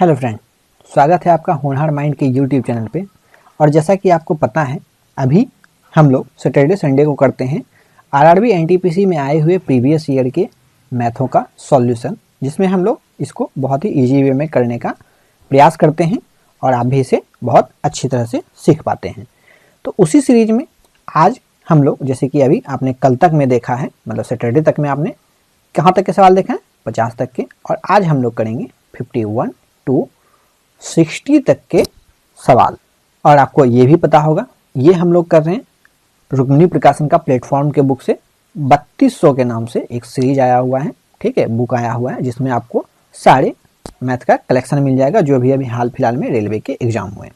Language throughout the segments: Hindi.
हेलो फ्रेंड, स्वागत है आपका होनहार माइंड के यूट्यूब चैनल पे। और जैसा कि आपको पता है, अभी हम लोग सैटरडे संडे को करते हैं आरआरबी एनटीपीसी में आए हुए प्रीवियस ईयर के मैथों का सॉल्यूशन, जिसमें हम लोग इसको बहुत ही इजी वे में करने का प्रयास करते हैं और आप भी इसे बहुत अच्छी तरह से सीख पाते हैं। तो उसी सीरीज में आज हम लोग, जैसे कि अभी आपने कल तक में देखा है, मतलब सैटरडे तक में आपने कहाँ तक के सवाल देखे हैं, 50 तक के, और आज हम लोग करेंगे 51 टू 60 तक के सवाल। और आपको ये भी पता होगा, ये हम लोग कर रहे हैं रुक्मिणी प्रकाशन का प्लेटफॉर्म के बुक से 3200 के नाम से एक सीरीज आया हुआ है, ठीक है, बुक आया हुआ है, जिसमें आपको सारे मैथ का कलेक्शन मिल जाएगा जो अभी हाल फिलहाल में रेलवे के एग्जाम हुए।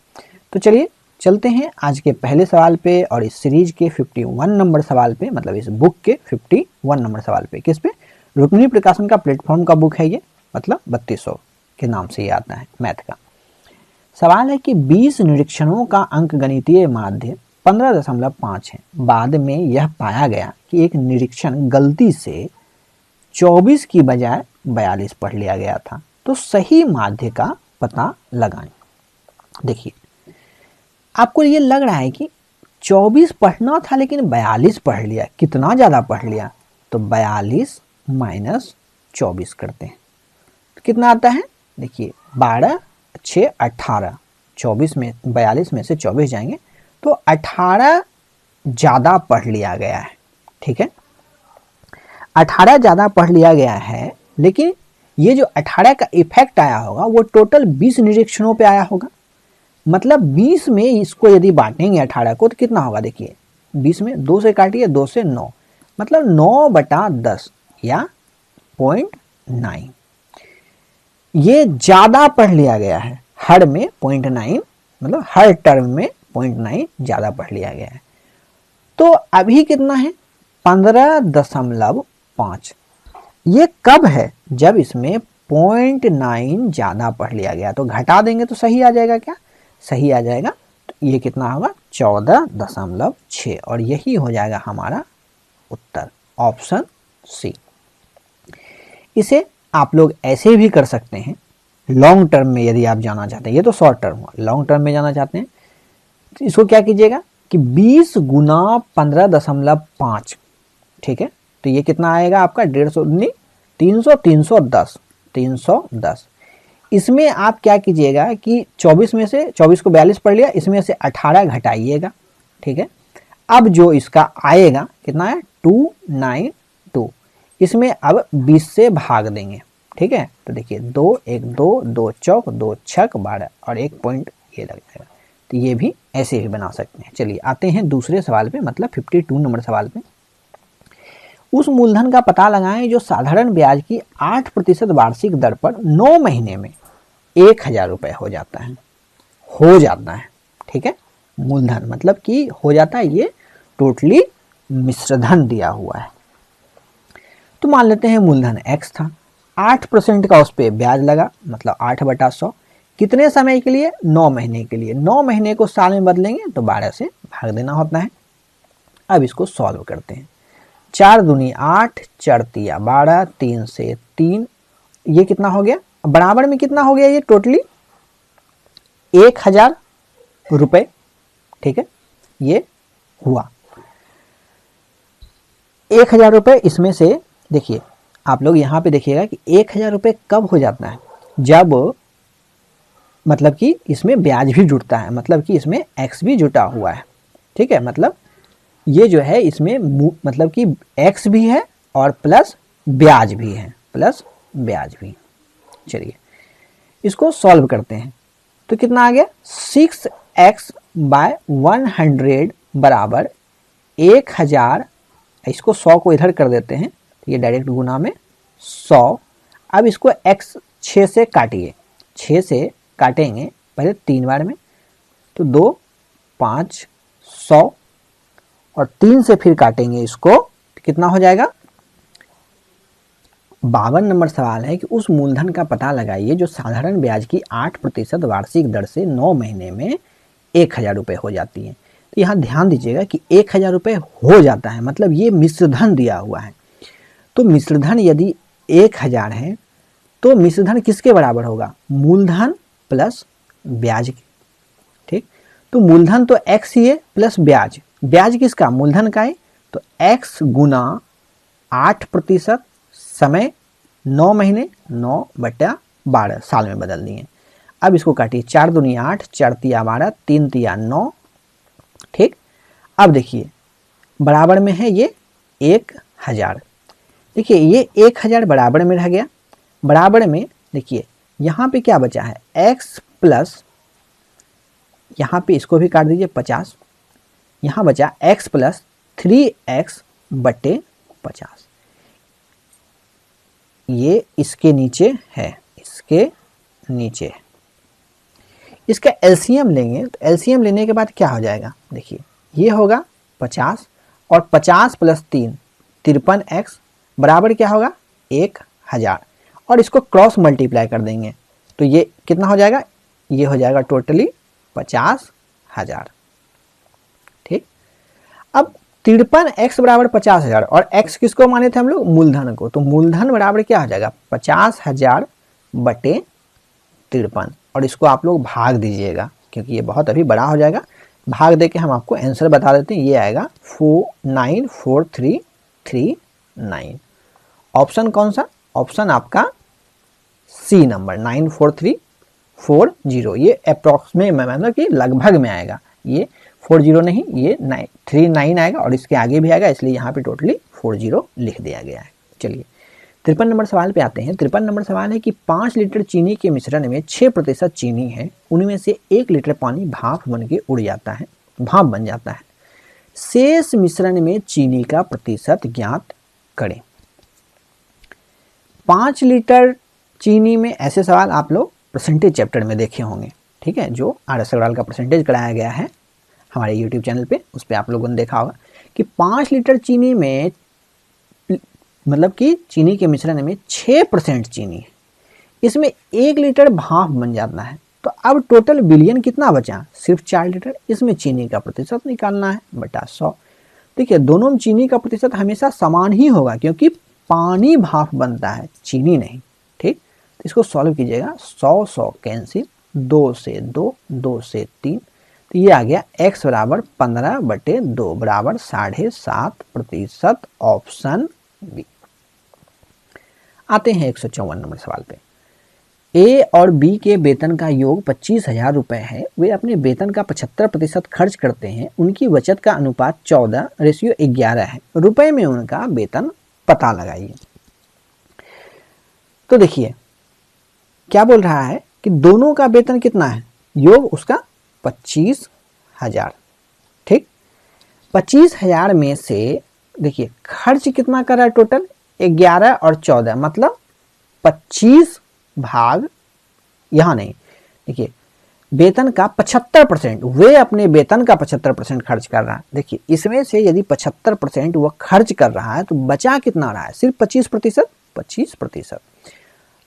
तो चलिए चलते हैं आज के पहले सवाल पे, और इस सीरीज के 51 नंबर सवाल पे, मतलब इस बुक के 51 नंबर सवाल पे। किस पे? रुक्मिणी प्रकाशन का प्लेटफॉर्म का बुक है ये, मतलब 3200 के नाम से ये आता है मैथ का। सवाल है कि 20 निरीक्षणों का अंक गणितीय माध्य 15.5 है। बाद में यह पाया गया कि एक निरीक्षण गलती से 24 की बजाय 42 पढ़ लिया गया था, तो सही माध्य का पता लगाएं। देखिए, आपको ये लग रहा है कि 24 पढ़ना था लेकिन 42 पढ़ लिया, कितना ज्यादा पढ़ लिया? तो 42 माइनस 24 करते हैं तो कितना आता है? देखिए, 12 6 18, 24 में 42 में से 24 जाएंगे तो 18 ज्यादा पढ़ लिया गया है। ठीक है, 18 ज्यादा पढ़ लिया गया है, लेकिन ये जो 18 का इफेक्ट आया होगा वो टोटल 20 निरीक्षणों पे आया होगा। मतलब 20 में इसको यदि बांटेंगे 18 को तो कितना होगा? देखिए, 20 में 2 से काटिए, 2 से 9, मतलब 9/10 या 0.9। ये ज्यादा पढ़ लिया गया है, हर में 0.9, मतलब हर टर्म में 0.9 ज्यादा पढ़ लिया गया है। तो अभी कितना है? 15.5। ये कब है? जब इसमें 0.9 ज्यादा पढ़ लिया गया। तो घटा देंगे तो सही आ जाएगा। क्या सही आ जाएगा? तो ये कितना होगा? 14.6, और यही हो जाएगा हमारा उत्तर, ऑप्शन सी। इसे आप लोग ऐसे भी कर सकते हैं, लॉन्ग टर्म में यदि आप जाना चाहते हैं। ये तो शॉर्ट टर्म हुआ, लॉन्ग टर्म में जाना चाहते हैं तो इसको क्या कीजिएगा कि 20 गुना 15.5, ठीक है, तो ये कितना आएगा आपका? 150 नहीं, 300, 310, 310। इसमें आप क्या कीजिएगा कि 24 में से 24 को 42 पढ़ लिया, इसमें से 18 घटाइएगा। ठीक है, अब जो इसका आएगा कितना है? 292। इसमें अब 20 से भाग देंगे। ठीक है, तो देखिए, 2 1 2 2 चौक 2 छक 12, और 1 पॉइंट ये लग जाएगा। तो ये भी ऐसे भी बना सकते हैं। चलिए आते हैं दूसरे सवाल पे, मतलब 52 नंबर सवाल पे। उस मूलधन का पता लगाएं जो साधारण ब्याज की 8% वार्षिक दर पर 9 महीने में 1000 रुपए हो जाता है। ठीक है, मूलधन मतलब कि हो जाता है, ये टोटली मिश्रधन दिया हुआ है। तो मान लेते हैं मूलधन x था, 8% का उस पर ब्याज लगा, मतलब 8/100। कितने समय के लिए? 9 महीने के लिए। 9 महीने को साल में बदलेंगे तो 12 से भाग देना होता है। अब इसको सॉल्व करते हैं। 4 दूनी 8, 4 तिया 12, 3 से 3, ये कितना हो गया? बराबर में कितना हो गया? ये टोटली 1000 रुपए। ठीक है, ये हुआ 1000 रुपए। इसमें से देखिए, आप लोग यहाँ पे देखिएगा कि 1000 रुपए कब हो जाता है? जब मतलब कि इसमें ब्याज भी जुड़ता है, मतलब कि इसमें x भी जुटा हुआ है। ठीक है, मतलब ये जो है इसमें मतलब कि x भी है और प्लस ब्याज भी है, प्लस ब्याज भी। चलिए इसको सॉल्व करते हैं तो कितना आ गया? 6x/100 बराबर 1000। इसको 100 को इधर कर देते हैं तो ये डायरेक्ट गुना में 100। अब इसको x 6 से काटिए, 6 से काटेंगे पहले 3 बार में, तो 2 5 100, और 3 से फिर काटेंगे इसको तो कितना हो जाएगा? 52 नंबर सवाल है कि उस मूलधन का पता लगाइए जो साधारण ब्याज की 8% वार्षिक दर से 9 महीने में 1000 रुपए हो जाती है। तो यहाँ ध्यान दीजिएगा कि 1000 रुपए हो जाता है, मतलब ये मिश्रधन दिया हुआ है। तो मिश्रधन यदि 1000 है तो मिश्रधन किसके बराबर होगा? मूलधन प्लस ब्याज के। ठीक, तो मूलधन तो x ही है प्लस ब्याज। ब्याज किसका? मूलधन का है, तो x गुना 8%, समय 9 महीने, 9/12 साल में बदल दिए। अब इसको काटिए, 4 दूनी 8, 4 तिया 12, 3 तिया 9। ठीक, अब देखिए बराबर में है ये 1000। देखिए ये 1000 बराबर में रह गया। बराबर में देखिए यहाँ पे क्या बचा है? x प्लस, यहाँ पे इसको भी काट दीजिए 50, यहाँ बचा x प्लस 3x/50। ये इसके नीचे है, इसके नीचे। इसका एलसीएम लेंगे, तो एलसीएम लेने के बाद क्या हो जाएगा? देखिए ये होगा 50 और 50 प्लस 3 53x बराबर क्या होगा? 1000। और इसको क्रॉस मल्टीप्लाई कर देंगे तो ये कितना हो जाएगा? ये हो जाएगा टोटली 50,000। ठीक, अब 53x बराबर 50,000 और x किसको माने थे हम लोग? मूलधन को। तो मूलधन बराबर क्या हो जाएगा? 50,000/53। और इसको आप लोग भाग दीजिएगा क्योंकि ये बहुत अभी बड़ा हो जाएगा। भाग दे के हम आपको आंसर बता देते हैं। ये आएगा 94339। ऑप्शन कौन सा? ऑप्शन आपका सी नंबर 94340। ये अप्रोक्सीमेट मतलब कि लगभग में आएगा। ये 40 नहीं, ये 39 आएगा और इसके आगे भी आएगा, इसलिए यहाँ पे टोटली 40 लिख दिया गया है। चलिए 53 नंबर सवाल पे आते हैं। 53 नंबर सवाल है कि 5 लीटर चीनी के मिश्रण में 6% चीनी है, उनमें से 1 लीटर पानी भाप बन के उड़ जाता है, भाप बन जाता है। शेष मिश्रण में चीनी का प्रतिशत ज्ञात करें। 5 लीटर चीनी में, ऐसे सवाल आप लोग परसेंटेज चैप्टर में देखे होंगे। ठीक है, जो RS अग्रवाल का परसेंटेज कराया गया है हमारे YouTube चैनल पे, उस पर आप लोगों ने देखा होगा कि 5 लीटर चीनी में मतलब कि चीनी के मिश्रण में 6% चीनी है, इसमें 1 लीटर भाप बन जाता है। तो अब टोटल विलयन कितना बचा? सिर्फ 4 लीटर। इसमें चीनी का प्रतिशत निकालना है बटा 100। देखिए दोनों में चीनी का प्रतिशत हमेशा समान ही होगा क्योंकि पानी भाप बनता है, चीनी नहीं। ठीक, तो इसको सॉल्व कीजिएगा। 100 कैंसिल, 2 से 2, 2 से 3, तो ये आ गया x बराबर 15/2 बराबर 7.5%। Option B. आते हैं 154 नंबर सवाल पे। ए और बी के वेतन का योग 25,000 रुपए है। वे अपने वेतन का 75% खर्च करते हैं। उनकी बचत का अनुपात 14:11 है। रुपए में उनका वेतन पता लगाइए। तो देखिए क्या बोल रहा है कि दोनों का वेतन कितना है? योग उसका 25,000। ठीक, 25,000 में से देखिए खर्च कितना कर रहा है? टोटल 11 और 14, मतलब 25 भाग, यहां नहीं, देखिए वेतन का 75%, वे अपने वेतन का 75% खर्च कर रहा है। देखिए इसमें से यदि 75% वह खर्च कर रहा है तो बचा कितना रहा है? सिर्फ 25%। 25%,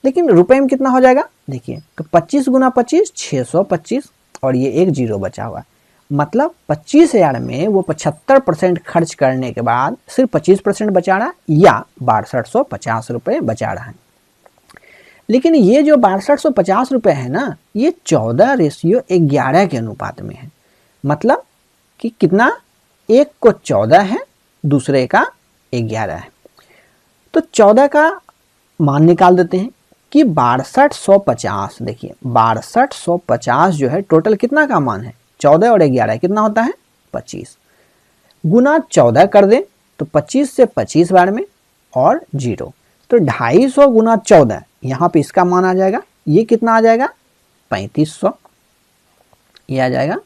लेकिन रुपए में कितना हो जाएगा? देखिए तो 25 गुना 25 625 और ये एक जीरो बचा हुआ है, मतलब 25,000 में वो 75% खर्च करने के बाद सिर्फ 25% बचा रहा है या 6250 रुपये बचा रहा है। लेकिन ये जो 6250 रुपये है ना, ये 14:11 के अनुपात में है। मतलब कि कितना? एक को 14 है, दूसरे का 11 है। तो 14 का मान निकाल देते हैं कि 6250। देखिए 6250 जो है टोटल कितना का मान है? 14 और 11 कितना होता है? 25 गुना 14 कर दें तो 25 से 25 बार में और 0, तो 250 गुना 14, यहाँ पे इसका मान आ जाएगा। ये कितना आ जाएगा? 3500। ये आ जाएगा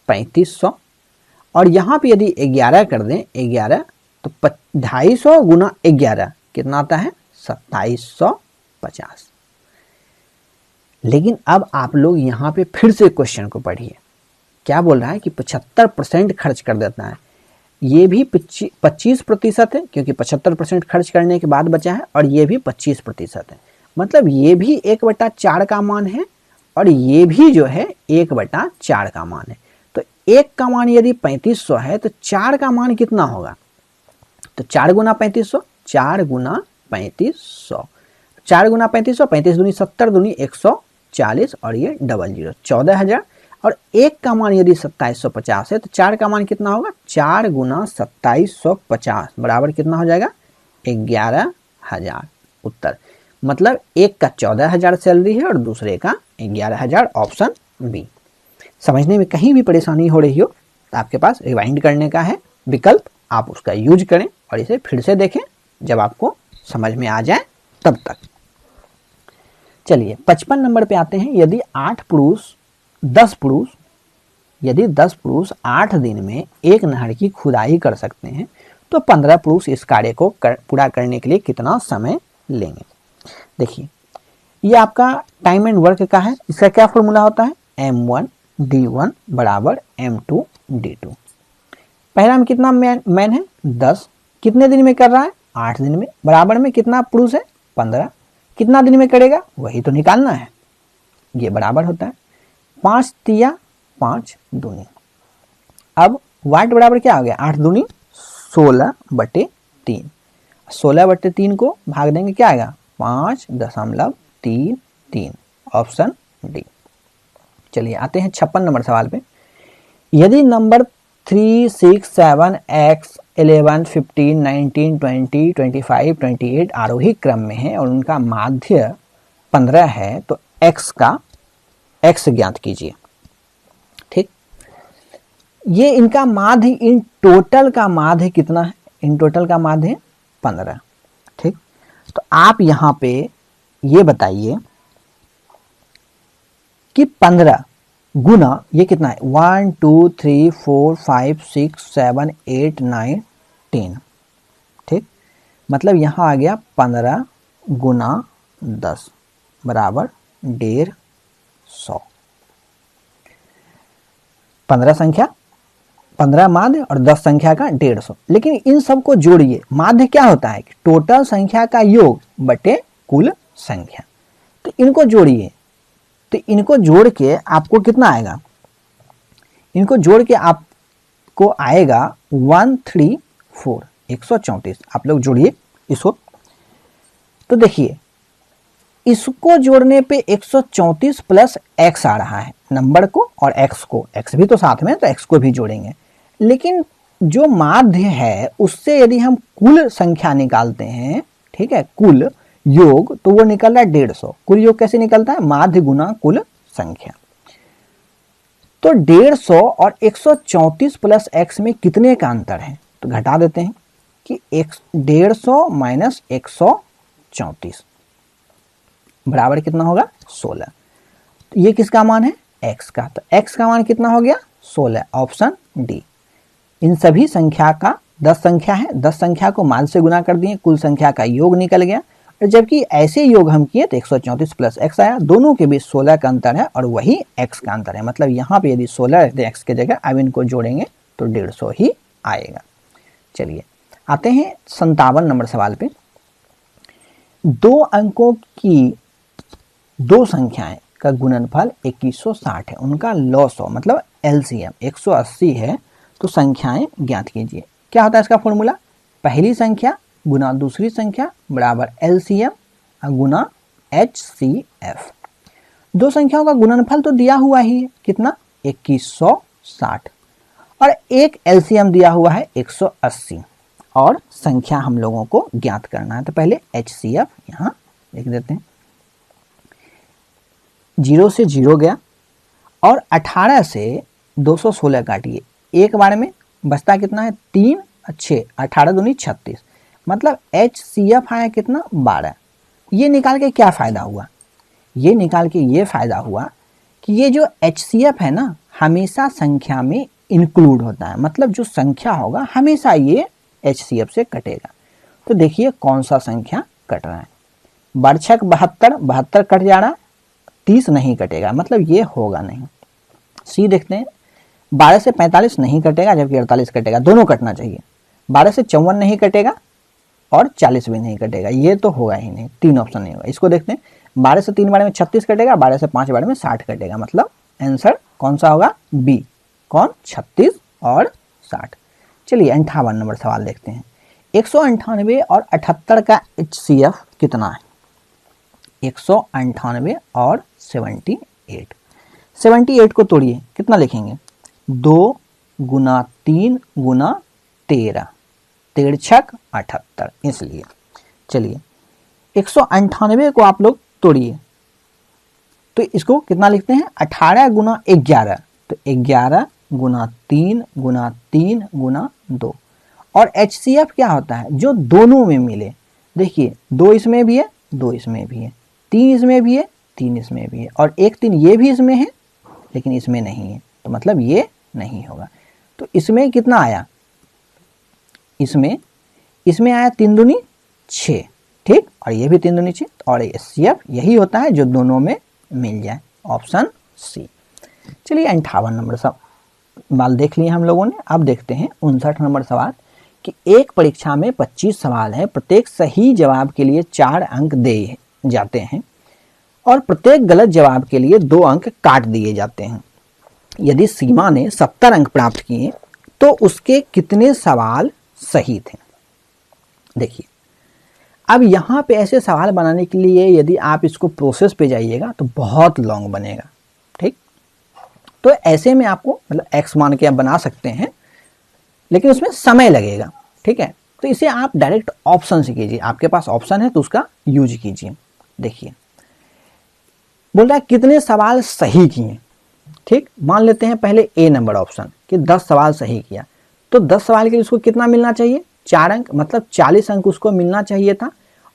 3500। और यहाँ पे यदि 11 कर दें 11, तो 250 गुना 11 कितना आता है? 2750। लेकिन अब आप लोग यहाँ पे फिर से क्वेश्चन को पढ़िए। क्या बोल रहा है कि 75% खर्च कर देता है। ये भी 25% है क्योंकि 75% खर्च करने के बाद बचा है, और ये भी 25% है, मतलब ये भी 1/4 का मान है और ये भी जो है 1/4 का मान है। तो 1 का मान यदि 3500 है तो 4 का मान कितना होगा? तो 4 गुना 3500, 4 गुना 3500, 4 गुना 3500, 35 दूनी 70 दूनी 140 और ये डबल जीरो 14,000। और एक का मान यदि 2750 है तो 4 का मान कितना होगा, 4 गुना 2750 बराबर कितना हो जाएगा, 11,000 उत्तर। मतलब एक का 14,000 सैलरी है और दूसरे का 11,000, ऑप्शन बी। समझने में कहीं भी परेशानी हो रही हो तो आपके पास रिवाइंड करने का है विकल्प, आप उसका यूज करें और इसे फिर से देखें जब आपको समझ में आ जाए तब तक। चलिए 55 नंबर पे आते हैं। यदि 10 पुरुष 8 दिन में एक नहर की खुदाई कर सकते हैं तो 15 पुरुष इस कार्य को पूरा करने के लिए कितना समय लेंगे। देखिए ये आपका टाइम एंड वर्क का है। इसका क्या फॉर्मूला होता है, M1D1 बराबर M2 D2। पहला में कितना मैन है 10, कितने दिन में कर रहा है 8 दिन में, बराबर में कितना पुरुष है 15, कितना दिन में करेगा वही तो निकालना है। ये बराबर होता है 5 तिया 5 दूनी। अब वाट बराबर क्या हो गया, 8 दूनी 16/3, 16/3 को भाग देंगे क्या आएगा 5.33, ऑप्शन डी। चलिए आते हैं 56 नंबर सवाल पे। यदि नंबर 3, 6, 7, x, 11, 15, 19, 20, 25, 28 आरोही क्रम में है और उनका माध्य 15 है तो x का x ज्ञात कीजिए। ठीक, ये इनका माध्य, इन टोटल का माध्य कितना है, इन टोटल का माध्य 15। ठीक, तो आप यहां पे ये बताइए कि 15 गुना ये कितना है 1 2 3 4 5 6 7 8 9 10। ठीक, मतलब यहां आ गया 15 गुना 10 बराबर 150। 15 संख्या, 15 माध्य और 10 संख्या का 150। लेकिन इन सबको जोड़िए, माध्य क्या होता है कि टोटल संख्या का योग बटे कुल संख्या। तो इनको जोड़िए, तो इनको जोड़ के आपको कितना आएगा, इनको जोड़ के आपको आएगा 134, 134। आप लोग जोड़िए इसको, तो देखिए इसको जोड़ने पे 134 प्लस x आ रहा है नंबर को, और x भी तो साथ में, तो x को भी जोड़ेंगे। लेकिन जो माध्य है उससे यदि हम कुल संख्या निकालते हैं, ठीक है, कुल योग, तो वो निकल रहा है 150। कुल योग कैसे निकलता है, माध्य गुना कुल संख्या। तो 150 और 134 प्लस x में कितने का अंतर है, तो घटा देते हैं कि 150 माइनस 134 बराबर कितना होगा 16। तो ये किसका मान है, x का, तो x का मान कितना हो गया 16, ऑप्शन डी। इन सभी संख्या का 10 संख्या है, 10 संख्या को माध्य से गुना कर दिए, कुल संख्या का योग निकल गया। और जबकि ऐसे योग हम किए तो 134 प्लस x आया, दोनों के बीच 16 का अंतर है और वही x का अंतर है। मतलब यहाँ पे यदि 16 रहते x के जगह, अब इनको जोड़ेंगे तो 150 ही आएगा। चलिए आते हैं 57 नंबर सवाल पे। 2 अंकों की 2 संख्याएं का गुणनफल 2160 है, उनका लॉ 100 मतलब LCM 180 है, तो संख्याएं ज्ञात कीजिए। क्या होता है इसका फॉर्मूला, पहली संख्या गुना दूसरी संख्या बराबर LCM गुना HCF। 2 संख्याओं का गुणनफल तो दिया हुआ ही है, कितना 2160, और एक LCM दिया हुआ है 180, और संख्या हम लोगों को ज्ञात करना है। तो पहले HCF यहां लिख देते हैं, 0 से 0 गया और 18 से 216 काटिए, एक बार में बचता कितना है 3 6, 18 दूनी 36, मतलब HCF आया कितना 12। ये निकाल के क्या फायदा हुआ, ये निकाल के ये फायदा हुआ कि ये जो HCF है ना हमेशा संख्या में इंक्लूड होता है, मतलब जो संख्या होगा हमेशा ये HCF से कटेगा। तो देखिए कौन सा संख्या कट रहा है, बरछक 72, 72 कट जा रहा, 30 नहीं कटेगा, मतलब ये होगा नहीं। सी देखते हैं, 12 से 45 नहीं कटेगा जबकि 48 कटेगा, दोनों कटना चाहिए। 12 से 54 नहीं कटेगा और 40 भी नहीं कटेगा, ये तो होगा ही नहीं, 3 ऑप्शन नहीं होगा। इसको देखते हैं, 12 से 3 बार में 36 कटेगा, 12 से 5 बार में 60 कटेगा, मतलब आंसर कौन सा होगा बी, कौन 36 और 60। चलिए 58 नंबर सवाल देखते हैं। 198 और 78 का HCF कितना है। 198 और 78। 78 को तोड़िए, कितना लिखेंगे? 2 गुना 3 गुना 13, 13 छक 78। इसलिए चलिए 198 को आप लोग तोड़िए, तो इसको कितना लिखते हैं? 18 गुना 11, तो 11 गुना 3 गुना 3 गुना 2। और HCF क्या होता है? जो दोनों में मिले। देखिए 2 इसमें भी है, 2 इसमें भी है, 3 इसमें भी है, 3 इसमें भी है, और 1 3 ये भी इसमें है लेकिन इसमें नहीं है, तो मतलब ये नहीं होगा। तो इसमें कितना आया? इसमें आया 3 दूनी 6, ठीक, और ये भी 3 दूनी 6, और HCF यही होता है जो दोनों में मिल जाए, ऑप्शन सी। चलिए 58 नंबर सवाल देख लिए हम लोगों ने। अब देखते हैं 59 नंबर सवाल कि एक परीक्षा में 25 सवाल है, प्रत्येक सही जवाब के लिए 4 अंक दिए जाते हैं और प्रत्येक गलत जवाब के लिए 2 अंक काट दिए जाते हैं। यदि सीमा ने 70 अंक प्राप्त किए तो उसके कितने सवाल सही थे? देखिए अब यहाँ पे ऐसे सवाल बनाने के लिए यदि आप इसको प्रोसेस पे जाइएगा तो बहुत लॉन्ग बनेगा, ठीक। तो ऐसे में आपको मतलब x मान के आप बना सकते हैं, लेकिन उसमें समय लगेगा, ठीक है। तो इसे आप डायरेक्ट ऑप्शन से कीजिए, आपके पास ऑप्शन है तो उसका यूज कीजिए। देखिए बोल रहा है कितने सवाल सही किए, ठीक। मान लेते हैं पहले ए नंबर ऑप्शन कि 10 सवाल सही किया, तो 10 सवाल के लिए उसको कितना मिलना चाहिए? 4 अंक, मतलब 40 अंक उसको मिलना चाहिए था।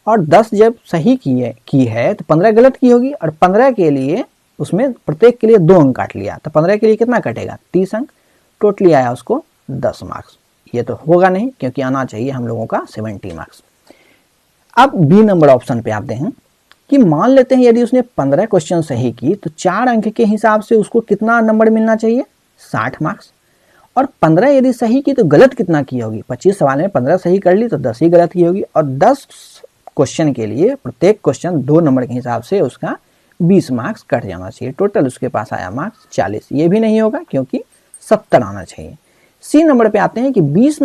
और 10 जब सही की है तो 15 गलत की होगी, और 15 के लिए उसमें प्रत्येक के लिए 2 अंक काट लिया, तो 15 के लिए कितना कटेगा? 30 अंक। टोटली आया उसको 10 मार्क्स। ये तो होगा नहीं क्योंकि आना चाहिए हम लोगों का 70 मार्क्स। अब बी नंबर ऑप्शन पे आते हैं कि मान लेते हैं यदि उसने 15 क्वेश्चन सही की तो 4 अंक के हिसाब से उसको कितना नंबर मिलना चाहिए? 60 मार्क्स। और 15 यदि सही की तो गलत कितना की होगी? 25 सवाल में 15 सही कर ली तो 10 ही गलत की होगी। और 10 क्वेश्चन के लिए प्रत्येक क्वेश्चन 2 नंबर के हिसाब से उसका 20 मार्क्स कट जाना चाहिए। टोटल उसके पास आया मार्क्स 40। ये भी नहीं होगा क्योंकि 70 आना चाहिए। सी नंबर पे आते हैं कि 20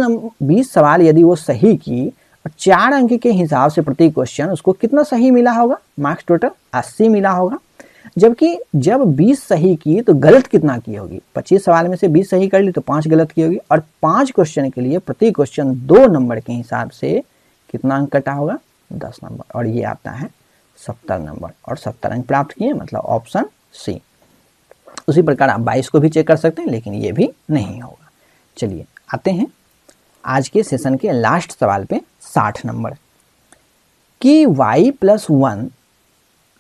सवाल यदि वो सही की और 4 अंक के हिसाब से प्रति क्वेश्चन उसको कितना सही मिला होगा? मार्क्स टोटल 80 मिला होगा। जबकि जब 20 सही की तो गलत कितना की होगी? 25 सवाल में से 20 सही कर ली तो 5 गलत की होगी। और 5 क्वेश्चन के लिए प्रति क्वेश्चन 2 नंबर के हिसाब से कितना अंक कटा होगा? 10 नंबर। और ये आता है 70 नंबर, और 70 अंक प्राप्त किए, मतलब ऑप्शन सी। उसी प्रकार आप 22 को भी चेक कर सकते हैं, लेकिन ये भी नहीं होगा। चलिए आते हैं आज के सेशन के लास्ट सवाल पे, 60 नंबर कि y +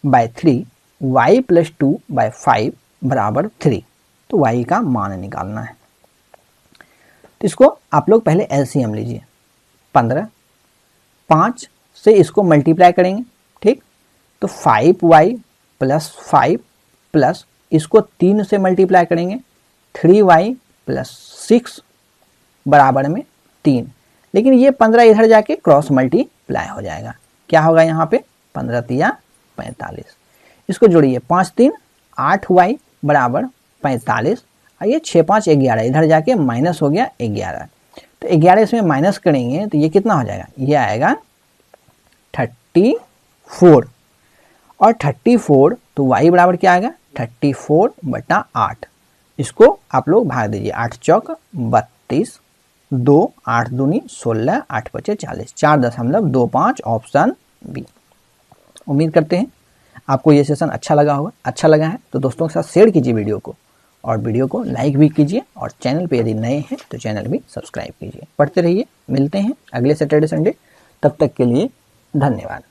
1/3 y + 2/5 = 3, तो y का मान निकालना है। तो इसको आप लोग पहले LCM लीजिए। 15, 5 से इसको मल्टीप्लाई करेंगे, ठीक। तो 5y + 5 प्लस इसको 3 से मल्टीप्लाई करेंगे, 3y + 6 बराबर में 3। लेकिन ये 15 इधर जाके क्रॉस मल्टीप्लाई हो जाएगा। क्या होगा यहाँ पे? 15 तिया 45। इसको जोड़िए, 5 3 8y = 45, और ये 6 5 11, इधर जाके माइनस हो गया 11। तो 11 इसमें माइनस करेंगे तो ये कितना हो जाएगा? ये आएगा 34। और 34 तो y बराबर क्या आएगा? 34/8। इसको आप लोग भाग दीजिए, 8 चौक 32, 2 8 दूनी 16, 8 5 40, 4.25, ऑप्शन बी। उम्मीद करते हैं आपको ये सेशन अच्छा लगा होगा। अच्छा लगा है तो दोस्तों के साथ शेयर कीजिए वीडियो को, और वीडियो को लाइक भी कीजिए, और चैनल पे यदि नए हैं तो चैनल भी सब्सक्राइब कीजिए। पढ़ते रहिए। मिलते हैं अगले सैटरडे संडे, तब तक के लिए धन्यवाद।